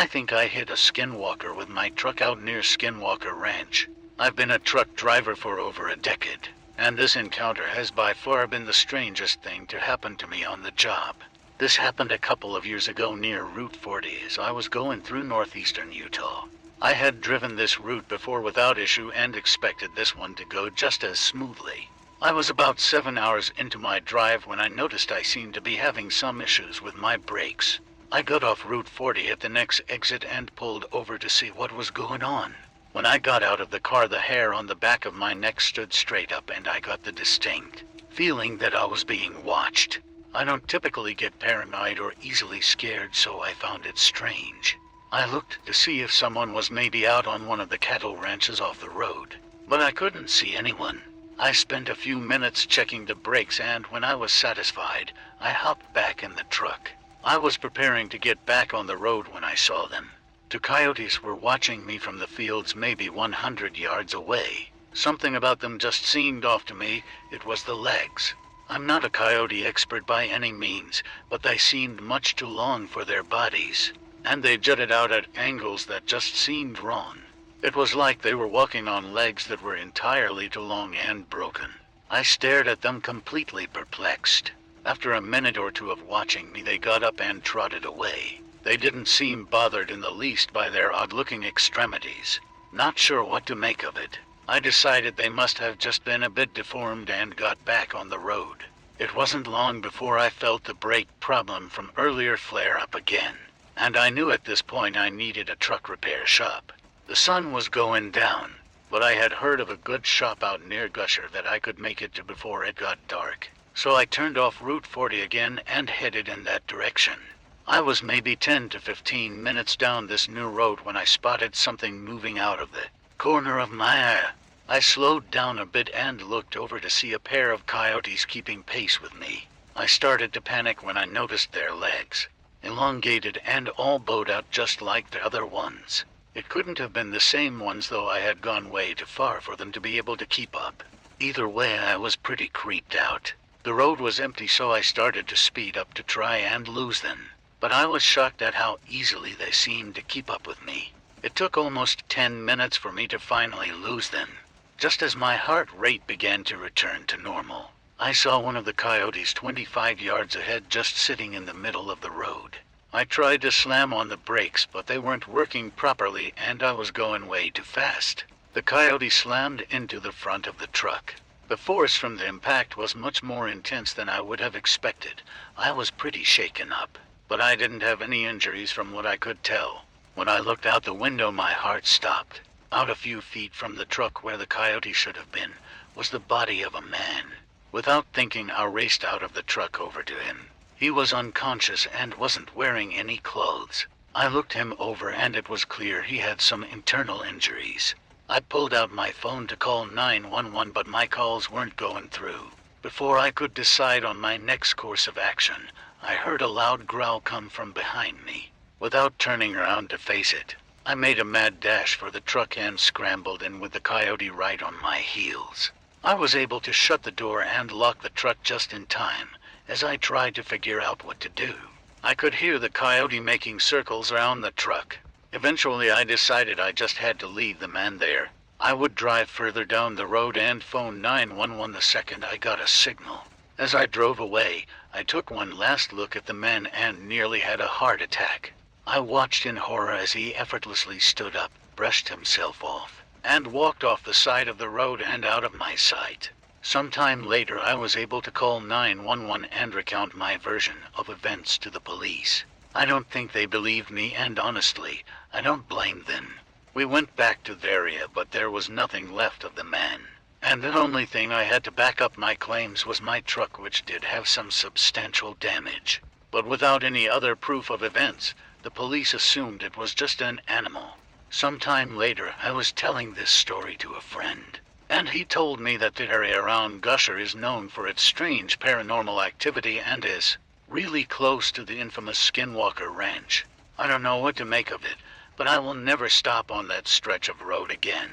I think I hit a skinwalker with my truck out near Skinwalker Ranch. I've been a truck driver for over a decade, and this encounter has by far been the strangest thing to happen to me on the job. This happened a couple of years ago near Route 40 as I was going through northeastern Utah. I had driven this route before without issue and expected this one to go just as smoothly. I was about 7 hours into my drive when I noticed I seemed to be having some issues with my brakes. I got off Route 40 at the next exit and pulled over to see what was going on. When I got out of the car, the hair on the back of my neck stood straight up and I got the distinct feeling that I was being watched. I don't typically get paranoid or easily scared, so I found it strange. I looked to see if someone was maybe out on one of the cattle ranches off the road, but I couldn't see anyone. I spent a few minutes checking the brakes, and when I was satisfied, I hopped back in the truck. I was preparing to get back on the road when I saw them. Two coyotes were watching me from the fields maybe 100 yards away. Something about them just seemed off to me. It was the legs. I'm not a coyote expert by any means, but they seemed much too long for their bodies, and they jutted out at angles that just seemed wrong. It was like they were walking on legs that were entirely too long and broken. I stared at them completely perplexed. After a minute or two of watching me, they got up and trotted away. They didn't seem bothered in the least by their odd-looking extremities. Not sure what to make of it. I decided they must have just been a bit deformed and got back on the road. It wasn't long before I felt the brake problem from earlier flare up again, and I knew at this point I needed a truck repair shop. The sun was going down, but I had heard of a good shop out near Gusher that I could make it to before it got dark. So I turned off Route 40 again and headed in that direction. I was maybe 10 to 15 minutes down this new road when I spotted something moving out of the corner of my eye. I slowed down a bit and looked over to see a pair of coyotes keeping pace with me. I started to panic when I noticed their legs, elongated and all bowed out just like the other ones. It couldn't have been the same ones, though I had gone way too far for them to be able to keep up. Either way, I was pretty creeped out. The road was empty, so I started to speed up to try and lose them. But I was shocked at how easily they seemed to keep up with me. It took almost 10 minutes for me to finally lose them. Just as my heart rate began to return to normal, I saw one of the coyotes 25 yards ahead just sitting in the middle of the road. I tried to slam on the brakes, but they weren't working properly and I was going way too fast. The coyote slammed into the front of the truck. The force from the impact was much more intense than I would have expected. I was pretty shaken up, but I didn't have any injuries from what I could tell. When I looked out the window, my heart stopped. Out a few feet from the truck where the coyote should have been was the body of a man. Without thinking, I raced out of the truck over to him. He was unconscious and wasn't wearing any clothes. I looked him over and it was clear he had some internal injuries. I pulled out my phone to call 911, but my calls weren't going through. Before I could decide on my next course of action, I heard a loud growl come from behind me. Without turning around to face it, I made a mad dash for the truck and scrambled in with the coyote right on my heels. I was able to shut the door and lock the truck just in time as I tried to figure out what to do. I could hear the coyote making circles around the truck. Eventually I decided I just had to leave the man there. I would drive further down the road and phone 911 the second I got a signal. As I drove away, I took one last look at the man and nearly had a heart attack. I watched in horror as he effortlessly stood up, brushed himself off, and walked off the side of the road and out of my sight. Sometime later, I was able to call 911 and recount my version of events to the police. I don't think they believed me, and honestly, I don't blame them. We went back to the area, but there was nothing left of the man. And the only thing I had to back up my claims was my truck, which did have some substantial damage. But without any other proof of events, the police assumed it was just an animal. Sometime later, I was telling this story to a friend, and he told me that the area around Gusher is known for its strange paranormal activity and is really close to the infamous Skinwalker Ranch. I don't know what to make of it, but I will never stop on that stretch of road again.